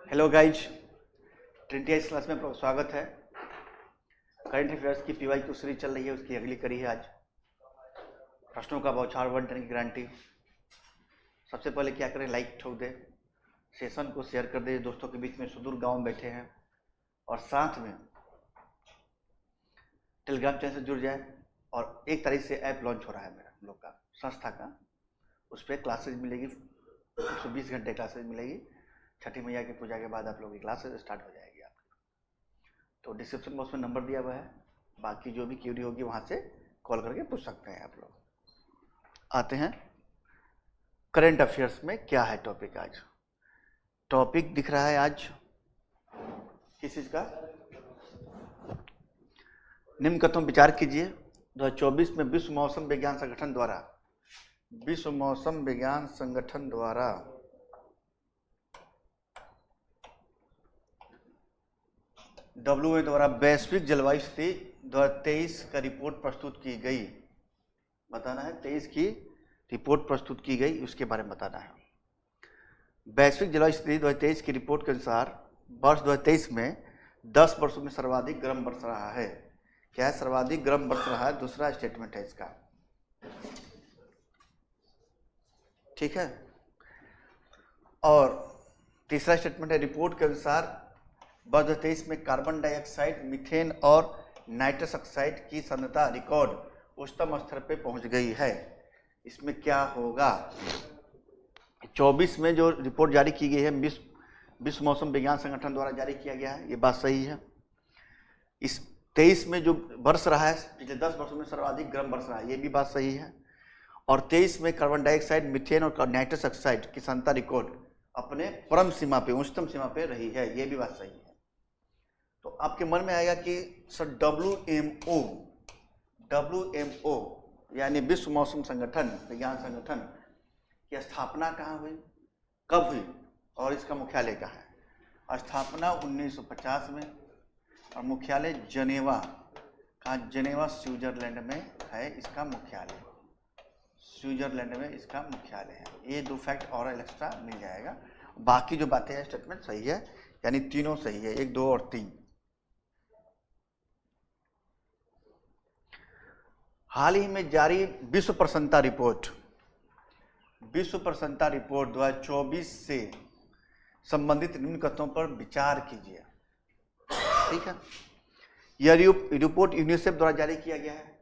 Hello guys, Trinity ice class में आपका स्वागत है। करंट अफेयर्स की PYQ सीरीज चल रही है, उसकी अगली कड़ी है आज। प्रश्नों का बौछार, वर्ड की गारंटी। सबसे पहले क्या करें, लाइक ठोक दे, सेशन को शेयर कर दे दोस्तों के बीच में, सुदूर गांव में बैठे हैं, और साथ में टेलीग्राम चैनल से जुड़ जाए। और 1 तारीख से ऐप लॉन्च हो रहा है मेरा, हम लोग का संस्था का। उस पर क्लासेज मिलेगी, 120 घंटे क्लासेज मिलेगी। छठी मैया की पूजा के बाद आप लोगों की क्लासेज स्टार्ट हो जाएगी आपकी। तो डिस्क्रिप्शन बॉक्स में नंबर दिया हुआ है, बाकी जो भी क्यूरी होगी वहाँ से कॉल करके पूछ सकते हैं आप लोग। आते हैं करंट अफेयर्स में, क्या है टॉपिक आज। टॉपिक दिख रहा है आज किस चीज़ का, निम्न कथनों विचार कीजिए। 2024 में विश्व मौसम विज्ञान संगठन द्वारा WMO द्वारा वैश्विक जलवायु स्थिति 2023 का रिपोर्ट प्रस्तुत की गई। बताना है, 23 की रिपोर्ट प्रस्तुत की गई, उसके बारे में बताना है। वैश्विक जलवायु स्थिति 2023 की रिपोर्ट के अनुसार वर्ष 2023 में 10 वर्षों में सर्वाधिक गर्म बरस रहा है। क्या है? सर्वाधिक गर्म बरस रहा है, दूसरा स्टेटमेंट है इसका। ठीक है। और तीसरा स्टेटमेंट है, रिपोर्ट के अनुसार वर्ष 2023 में कार्बन डाइऑक्साइड, मीथेन और नाइट्रस ऑक्साइड की सांद्रता रिकॉर्ड उच्चतम स्तर पर पहुंच गई है। इसमें क्या होगा? 24 में जो रिपोर्ट जारी की गई है, विश्व मौसम विज्ञान संगठन द्वारा जारी किया गया है, ये बात सही है। इस 23 में जो बरस रहा है, पिछले 10 वर्षों में सर्वाधिक गर्म बरस रहा है, ये भी बात सही है। और 23 में कार्बन डाइऑक्साइड, मीथेन और नाइट्रस ऑक्साइड की सांद्रता रिकॉर्ड अपने परम सीमा पे, उच्चतम सीमा पे रही है, ये भी बात सही है। तो आपके मन में आएगा कि सर WMO यानी विश्व मौसम संगठन, विज्ञान संगठन की स्थापना कहाँ हुई, कब हुई और इसका मुख्यालय कहाँ है? स्थापना 1950 में और मुख्यालय जनेवा का, जनेवा स्विट्जरलैंड में है इसका मुख्यालय। स्विट्जरलैंड में इसका मुख्यालय है। ये 2 फैक्ट और एक्स्ट्रा मिल जाएगा। बाकी जो बातें हैं स्टेटमेंट सही है, यानी तीनों सही है, 1, 2 और 3। हाल ही में जारी विश्व प्रसन्नता रिपोर्ट 2024 से संबंधित निम्न कथनों पर विचार कीजिए। ठीक है। यह रिपोर्ट यूनिसेफ द्वारा जारी किया गया है।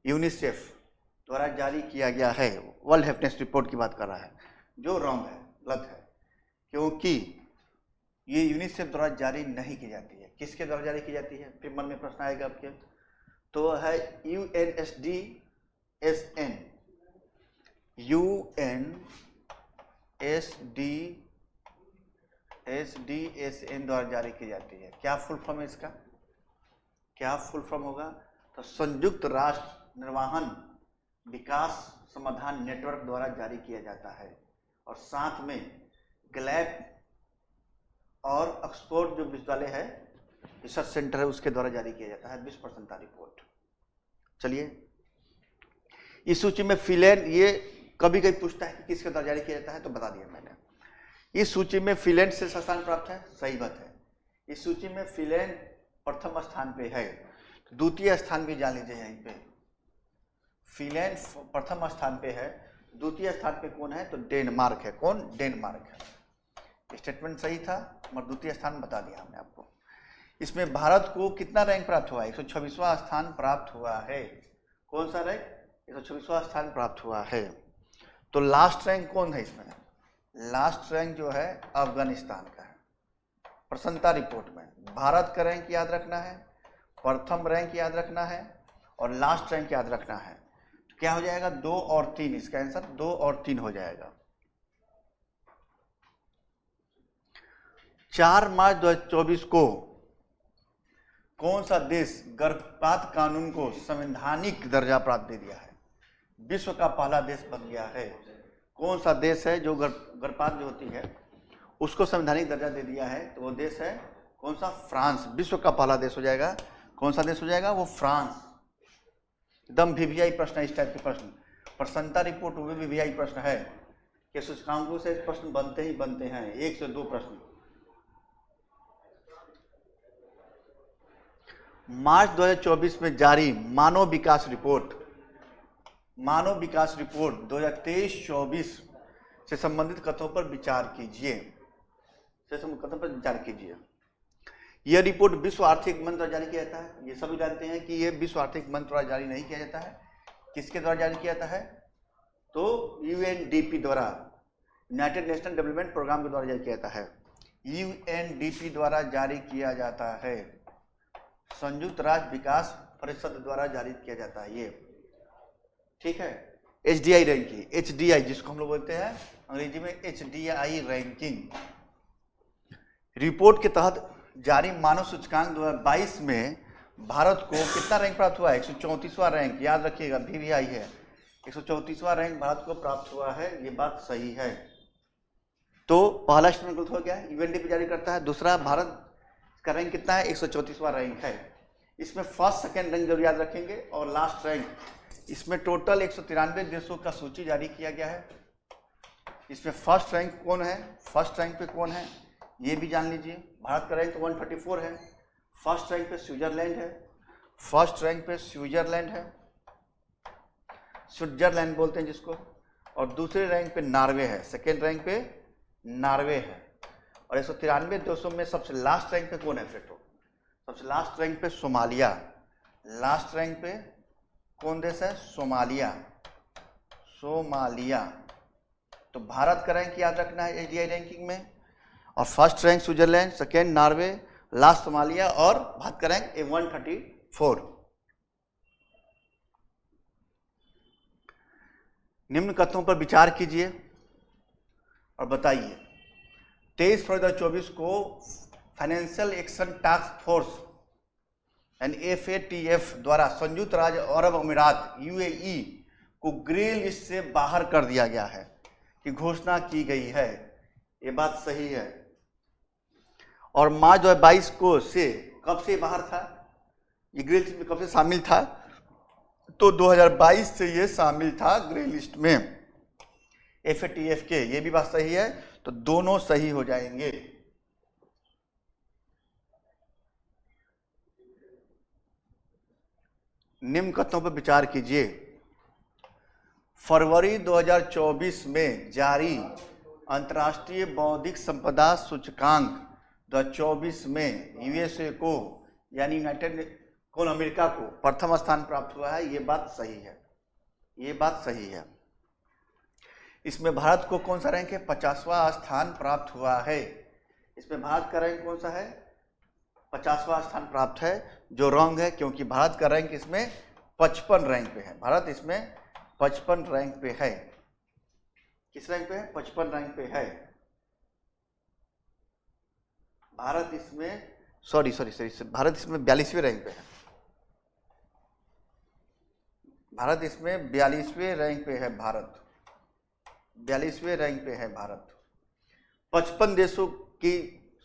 यूनिसेफ द्वारा जारी किया गया है, वर्ल्ड हैप्पीनेस रिपोर्ट की बात कर रहा है, जो रॉन्ग है, गलत है, क्योंकि ये यूनिसेफ द्वारा जारी नहीं की जाती है। किसके द्वारा जारी की जाती है? फिर मन में प्रश्न आएगा आपके, तो है UNSDSN द्वारा जारी की जाती है। क्या फुल फॉर्म है इसका? क्या फुल फॉर्म होगा? तो संयुक्त राष्ट्र निर्वहन विकास समाधान नेटवर्क द्वारा जारी किया जाता है। और साथ में ग्लैड और ऑक्सफोर्ड जो विश्वविद्यालय है, रिसर्च सेंटर है, उसके द्वारा जारी किया जाता है विश्व प्रसन्नता रिपोर्ट। चलिए, इस सूची में फिनलैंड, ये कभी कभी पूछता है कि किसके द्वारा जारी किया जाता है, तो बता दिया मैंने। इस सूची में फिनलैंड से स्थान प्राप्त है, सही बात है। इस सूची में फिनलैंड प्रथम स्थान पे है। द्वितीय स्थान भी जान लीजिए यहीं पे, फिनलैंड प्रथम स्थान पे है, द्वितीय स्थान पे कौन है? तो डेनमार्क है। कौन? डेनमार्क है। स्टेटमेंट सही था, मगर द्वितीय स्थान बता दिया हमने आपको। इसमें भारत को कितना रैंक प्राप्त हुआ है? 126वां स्थान प्राप्त हुआ है। कौन सा रैंक? 126वां स्थान प्राप्त हुआ है। तो लास्ट रैंक कौन है इसमें? लास्ट रैंक जो है अफगानिस्तान का है। प्रसन्नता रिपोर्ट में भारत का रैंक याद रखना है, प्रथम रैंक याद रखना है, और लास्ट रैंक याद रखना है। तो क्या हो जाएगा? 2 और 3, इसका आंसर 2 और 3 हो जाएगा। 4 मार्च 2024 को कौन सा देश गर्भपात कानून को संवैधानिक दर्जा प्राप्त दे दिया है? विश्व का पहला देश बन गया है। कौन सा देश है जो गर्भपात जो होती है उसको संवैधानिक दर्जा दे दिया है? तो वो देश है कौन सा? फ्रांस। विश्व का पहला देश हो जाएगा। कौन सा देश हो जाएगा? वो फ्रांस। एकदम VVI प्रश्न है, इस टाइप के प्रश्न। प्रसन्नता रिपोर्ट वो भी VVI प्रश्न है कि सूचकांकों से प्रश्न बनते ही बनते हैं, 1 से 2 प्रश्न। मार्च 2024 में जारी मानव विकास रिपोर्ट 2023-24 से संबंधित कथनों पर विचार कीजिए। यह रिपोर्ट विश्व आर्थिक मंच द्वारा जारी किया जाता है। ये सभी जानते हैं कि यह विश्व आर्थिक मंच द्वारा जारी नहीं किया जाता है। किसके द्वारा जारी किया जाता है? तो यूएनडीपी द्वारा, यूनाइटेड नेशनल डेवलपमेंट प्रोग्राम के द्वारा जारी किया जाता है। यूएनडीपी द्वारा जारी किया जाता है, संयुक्त राष्ट्र विकास परिषद द्वारा जारी किया जाता है ये, ठीक है। एचडीआई रैंकिंग, एचडीआई जिसको हम लोग बोलते हैं अंग्रेजी में एचडीआई रैंकिंग, रिपोर्ट के तहत जारी मानव सूचकांक 2022 में भारत को कितना रैंक प्राप्त हुआ है? 134वां रैंक। याद रखिएगा, VVI है, 134वां रैंक भारत को प्राप्त हुआ है। ये बात सही है। तो पहला स्टेटमेंट गलत हो गया, यूएनडीपी जारी करता है। दूसरा, भारत का रैंक कितना है? 134वां रैंक है। इसमें फर्स्ट सेकेंड रैंक जरूर याद रखेंगे और लास्ट रैंक। इसमें टोटल 193 देशों का सूची जारी किया गया है। इसमें फर्स्ट रैंक कौन है? फर्स्ट रैंक पे कौन है ये भी जान लीजिए। भारत का रैंक 134 है। फर्स्ट रैंक पे स्विट्जरलैंड है। फर्स्ट रैंक पे स्विट्जरलैंड है, स्विट्जरलैंड बोलते हैं जिसको। और दूसरे रैंक पे नॉर्वे है। सेकेंड रैंक पे नॉर्वे है। और 193 देशों में सबसे लास्ट रैंक पे कौन है फ्रेंडो? सबसे लास्ट रैंक पे सोमालिया। लास्ट रैंक पे कौन देश है? सोमालिया। सोमालिया। तो भारत का रैंक याद रखना है एचडीआई रैंकिंग में। और first rank Switzerland, second Norway, last Somalia और भारत का रैंक 134। निम्न कथनों पर विचार कीजिए और बताइए। 23 फरवरी 2024 को financial action task force FATF द्वारा संयुक्त राज्य अरब अमीरात UAE को ग्रे लिस्ट से बाहर कर दिया गया है कि घोषणा की गई है। ये बात सही है। और मार्च 2022 को से कब से बाहर था? ये ग्रे लिस्ट में कब से शामिल था? तो 2022 से ये शामिल था ग्रे लिस्ट में FATF के। ये भी बात सही है। तो दोनों सही हो जाएंगे। निम्न कथनों पर विचार कीजिए। फरवरी 2024 में जारी अंतर्राष्ट्रीय बौद्धिक संपदा सूचकांक 2024 में यूएसए को यानी अमेरिका को प्रथम स्थान प्राप्त हुआ है। ये बात सही है। ये बात सही है। इसमें भारत को कौन सा रैंक है? 50वां स्थान प्राप्त हुआ है। इसमें भारत का रैंक कौन सा है? 50वां स्थान प्राप्त है, जो रॉन्ग है क्योंकि भारत का रैंक इसमें 55 रैंक पे है। भारत इसमें 55 रैंक पे है। किस रैंक पे है? 55 रैंक पे है। भारत इसमें सॉरी भारत इसमें 42वें रैंक पे है। भारत इसमें 42वें रैंक पे है। भारत 42वें रैंक पे है। भारत 55 देशों की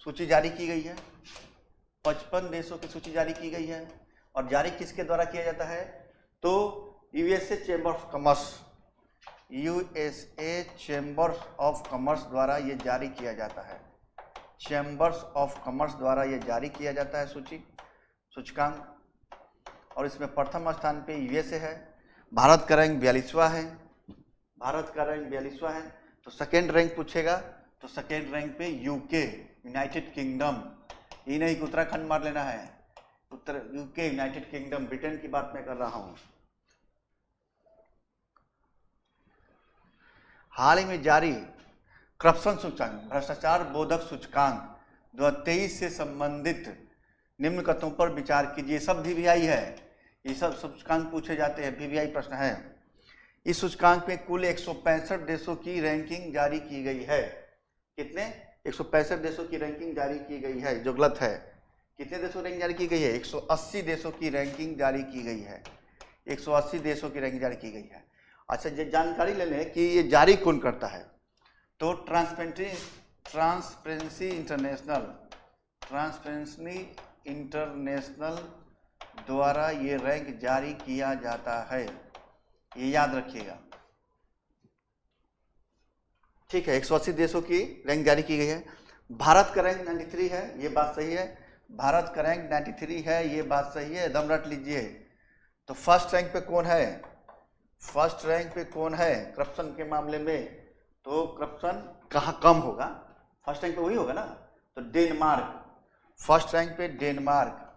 सूची जारी की गई है। 55 देशों की सूची जारी की गई है। और जारी किसके द्वारा किया जाता है? तो USA chamber of commerce, USA chambers of commerce द्वारा ये जारी किया जाता है। चैम्बर्स ऑफ कॉमर्स द्वारा ये जारी किया जाता है सूचकांक। और इसमें प्रथम स्थान पे यूएसए है। भारत का रैंक 42वां है। भारत का रैंक 42वां है। तो सेकेंड रैंक पूछेगा तो सेकेंड रैंक पे यूके, यूनाइटेड किंगडम। ये नहीं कि उत्तराखंड मार लेना है। यूके, यूनाइटेड किंगडम, ब्रिटेन की बात मैं कर रहा हूं। हाल ही में जारी करप्शन सूचकांक, भ्रष्टाचार बोधक सूचकांक 2023 से संबंधित निम्न कथनों पर विचार कीजिए। सब VVI है। ये सब सूचकांक पूछे जाते हैं, VVI प्रश्न है। इस सूचकांक में कुल 165 देशों की रैंकिंग जारी की गई है। कितने? 165 देशों की रैंकिंग जारी की गई है, जो गलत है। कितने देशों की रैंकिंग जारी की गई है? 180 देशों की रैंकिंग जारी की गई है। 180 देशों की रैंकिंग जारी की गई है। अच्छा, ये जानकारी ले लें कि ये जारी कौन करता है। तो ट्रांसपेरेंसी इंटरनेशनल द्वारा ये रैंक जारी किया जाता है। ये याद रखिएगा, ठीक है। 180 देशों की रैंक जारी की गई है। भारत का रैंक 93 है। ये बात सही है। भारत का रैंक 93 है, ये बात सही है, दम रट लीजिए। तो फर्स्ट रैंक पे कौन है? फर्स्ट रैंक पे कौन है करप्शन के मामले में? तो करप्शन कहाँ कम होगा? फर्स्ट रैंक पे वही होगा ना। तो डेनमार्क, फर्स्ट रैंक पे डेनमार्क,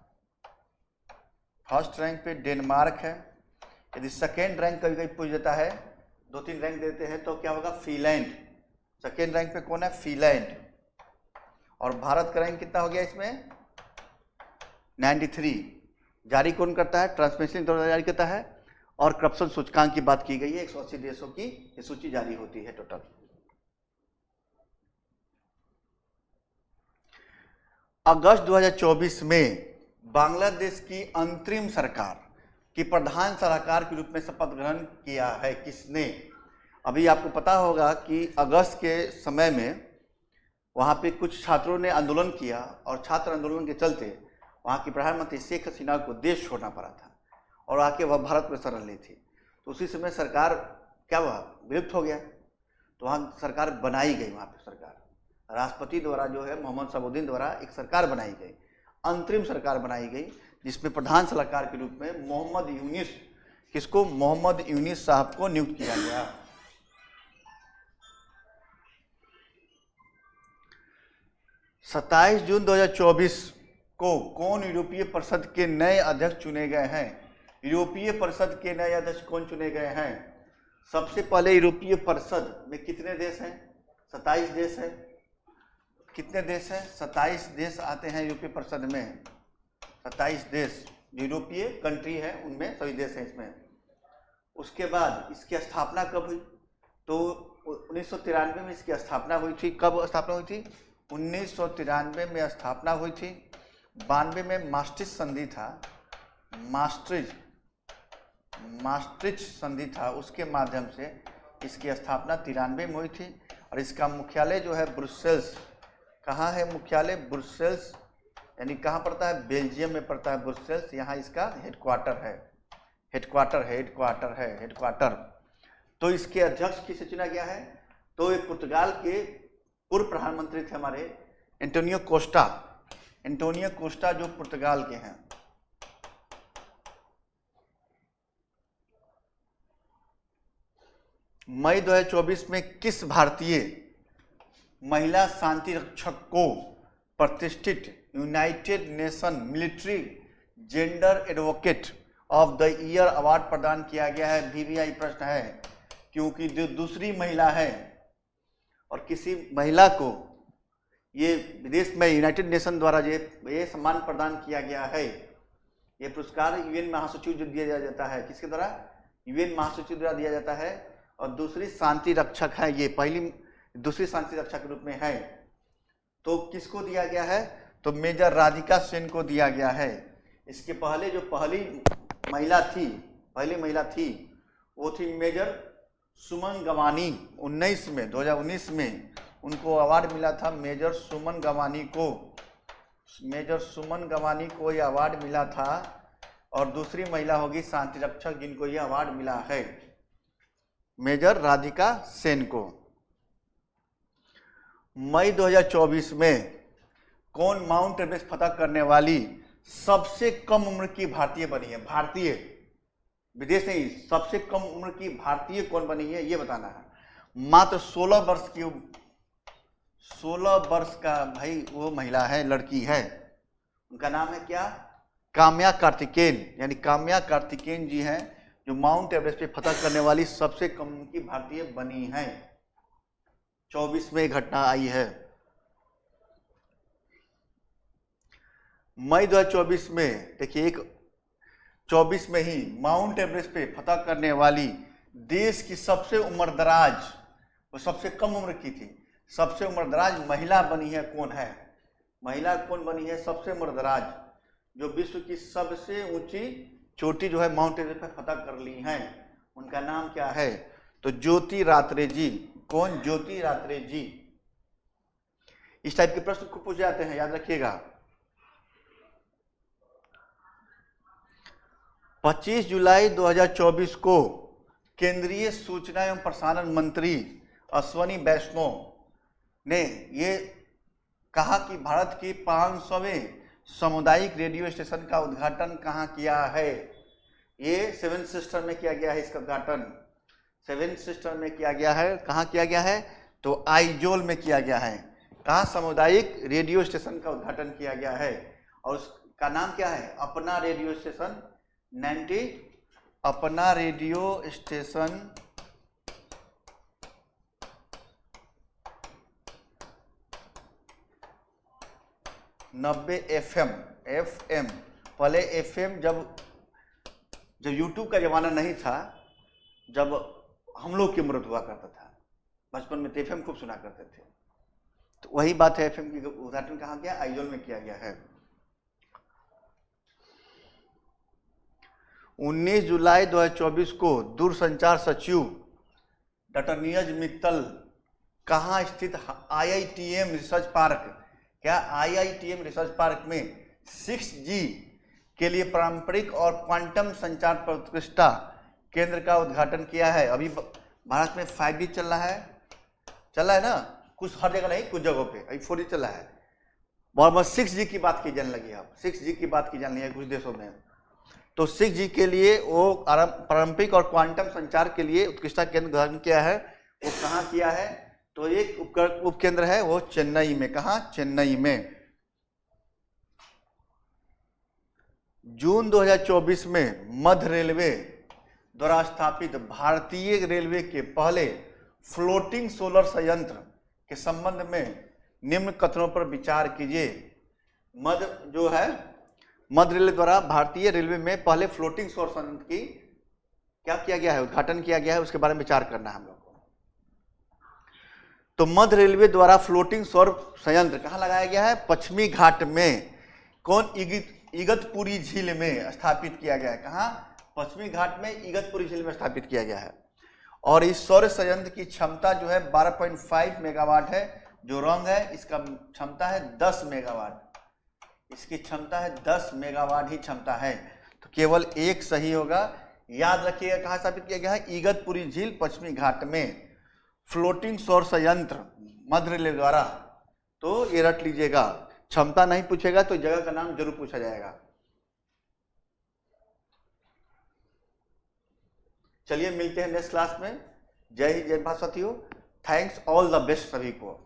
फर्स्ट रैंक पे डेनमार्क है। यदि सेकेंड रैंक कभी कभी पूछ देता है, 2-3 रैंक देते हैं, तो क्या होगा? फिनलैंड। सेकेंड रैंक पे कौन है? फिनलैंड। और भारत का रैंक कितना हो गया इसमें? 93। जारी कौन करता है? ट्रांसपेरेंसी इंटरनेशनल जारी करता है। और करप्शन सूचकांक की बात की गई है, 180 देशों की ये सूची जारी होती है टोटल। अगस्त 2024 में बांग्लादेश की अंतरिम सरकार की प्रधान सलाहकार के रूप में शपथ ग्रहण किया है किसने? अभी आपको पता होगा कि अगस्त के समय में वहाँ पे कुछ छात्रों ने आंदोलन किया और छात्र आंदोलन के चलते वहाँ की प्रधानमंत्री शेख हसीना को देश छोड़ना पड़ा था और आके वह भारत में शरण ली थी। तो उसी समय सरकार क्या हुआ? विलुप्त हो गया। तो वहाँ सरकार बनाई गई, वहाँ पे सरकार राष्ट्रपति द्वारा जो है मोहम्मद शहाबुद्दीन द्वारा एक सरकार बनाई गई, अंतरिम सरकार बनाई गई, जिसमें प्रधान सलाहकार के रूप में मोहम्मद यूनिस, किसको? मोहम्मद यूनिस साहब को नियुक्त किया गया। सत्ताईस जून 2024 को कौन यूरोपीय परिषद के नए अध्यक्ष चुने गए हैं? यूरोपीय परिषद के नए अध्यक्ष कौन चुने गए हैं? सबसे पहले यूरोपीय परिषद में कितने देश हैं? 27 देश है। कितने देश हैं? 27 देश आते हैं यूरोपीय परिषद में। 27 देश यूरोपीय कंट्री है, उनमें सभी देश हैं इसमें। उसके बाद इसकी स्थापना कब हुई? तो 1993 में इसकी स्थापना हुई थी। कब स्थापना हुई थी? 1993 में स्थापना हुई थी। 92 में मास्ट्रिच संधि था, मास्ट्रिच संधि था, उसके माध्यम से इसकी स्थापना 93 में हुई थी। और इसका मुख्यालय जो है ब्रुसेल्स। कहाँ है मुख्यालय? ब्रुसेल्स, यानी कहाँ पड़ता है? बेल्जियम में पड़ता है ब्रुसेल्स। यहाँ इसका हेडक्वार्टर है, हेडक्वार्टर। तो इसके अध्यक्ष किसे चुना गया है? तो ये पुर्तगाल के पूर्व प्रधानमंत्री थे हमारे एंटोनियो कोस्टा, जो पुर्तगाल के हैं। मई 2024 में किस भारतीय महिला शांति रक्षक को प्रतिष्ठित United nation military gender advocate of the year award प्रदान किया गया है? VVI प्रश्न है, क्योंकि जो दूसरी महिला है और किसी महिला को ये विदेश में यूनाइटेड नेशन द्वारा ये सम्मान प्रदान किया गया है। ये पुरस्कार UN महासचिव जो दिया जाता है, किसके द्वारा? UN महासचिव द्वारा दिया जाता है। और दूसरी शांति रक्षक है, ये दूसरी शांति रक्षक के रूप में है। तो किसको दिया गया है? तो मेजर राधिका सेन को दिया गया है। इसके पहले जो पहली महिला थी वो थी मेजर सुमन गवानी। 2019 में उनको अवार्ड मिला था, मेजर सुमन गवानी को ये अवार्ड मिला था। और दूसरी महिला होगी शांति रक्षक जिनको ये अवार्ड मिला है, मेजर राधिका सेन को। मई 2024 में कौन माउंट एवरेस्ट फतह करने वाली सबसे कम उम्र की भारतीय बनी है? भारतीय, विदेश नहीं, सबसे कम उम्र की भारतीय कौन बनी है ये बताना है। मात्र 16 वर्ष का भाई वो महिला है, लड़की है। उनका नाम है क्या? काम्या कार्तिकेयन, यानी काम्या कार्तिकेयन जी हैं जो माउंट एवरेस्ट पे फतह करने वाली सबसे कम उम्र की भारतीय बनी है। 24 में घटना आई है। मई 2024 में देखिए 24 में ही माउंट एवरेस्ट पे फतह करने वाली देश की सबसे उम्रदराज, वो सबसे कम उम्र की थी, सबसे उम्रदराज महिला बनी है। कौन है? महिला कौन बनी है सबसे उम्रदराज, जो विश्व की सबसे ऊंची चोटी जो है माउंट एवरेस्ट पे फतह कर ली है? उनका नाम क्या है? तो ज्योति रात्रे जी। कौन? ज्योति रात्रे जी। इस टाइप के प्रश्न को पूछे जाते हैं, याद रखिएगा। 25 जुलाई 2024 को केंद्रीय सूचना एवं प्रसारण मंत्री अश्विनी वैष्णव ने ये कहा कि भारत की 500वें सामुदायिक रेडियो स्टेशन का उद्घाटन कहाँ किया है? ये सेवन सिस्टर में किया गया है। इसका उद्घाटन सेवन सिस्टर में किया गया है। कहाँ किया गया है? तो आइजोल में किया गया है। कहाँ सामुदायिक रेडियो स्टेशन का उद्घाटन किया गया है और उसका नाम क्या है? अपना रेडियो स्टेशन 90 अपना रेडियो स्टेशन 90 FM। पहले FM जब यूट्यूब का जमाना नहीं था, जब हम लोग की उम्र हुआ करता था, बचपन में तो FM खूब सुना करते थे। तो वही बात है, FM की उद्घाटन कहाँ गया? आइजोल में किया गया है। 19 जुलाई 2024 को दूरसंचार सचिव डॉक्टर नीरज मित्तल कहाँ स्थित IITM रिसर्च पार्क, क्या IITM रिसर्च पार्क में 6G के लिए पारंपरिक और क्वांटम संचार पर उत्कृष्टता केंद्र का उद्घाटन किया है। अभी भारत में 5G चल रहा है ना, कुछ हर जगह नहीं, कुछ जगहों पे अभी 4G चल रहा है। बहुत 6G की बात की जाने लगी है। अब 6G की बात की जाने लगी है कुछ देशों में। तो 6G के लिए वो पारंपरिक और क्वांटम संचार के लिए उत्कृष्टता केंद्र उद्घाटन किया है। वो कहाँ किया है? तो एक उपकेंद्र है वो चेन्नई में। कहाँ? चेन्नई में। जून 2024 में मध्य रेलवे द्वारा स्थापित भारतीय रेलवे के पहले फ्लोटिंग सोलर संयंत्र के संबंध में निम्न कथनों पर विचार कीजिए। मध्य रेलवे द्वारा भारतीय रेलवे में पहले फ्लोटिंग सौर संयंत्र की क्या किया गया है? उद्घाटन किया गया है। उसके बारे में विचार करना है हम लोग को। तो मध्य रेलवे द्वारा फ्लोटिंग सौर संयंत्र कहाँ लगाया गया है? पश्चिमी घाट में। कौन? इगतपुरी झील में स्थापित किया गया है। कहाँ? पश्चिमी घाट में इगतपुरी झील में स्थापित किया गया है। और इस सौर संयंत्र की क्षमता जो है 12.5 मेगावाट है। जो रंग है इसका क्षमता है 10 मेगावाट। इसकी क्षमता है 10 मेगावाट ही क्षमता है। तो केवल एक सही होगा। याद रखिएगा कहाँ स्थापित किया गया है? इगतपुरी झील, पश्चिमी घाट में। फ्लोटिंग सौर संयंत्र मध्य रेलवे द्वारा। तो ये रट लीजिएगा। क्षमता नहीं पूछेगा तो जगह का नाम जरूर पूछा जाएगा। चलिए मिलते हैं नेक्स्ट क्लास में। जय हिंद, जय भारत साथियों। थैंक्स, ऑल द बेस्ट सभी को।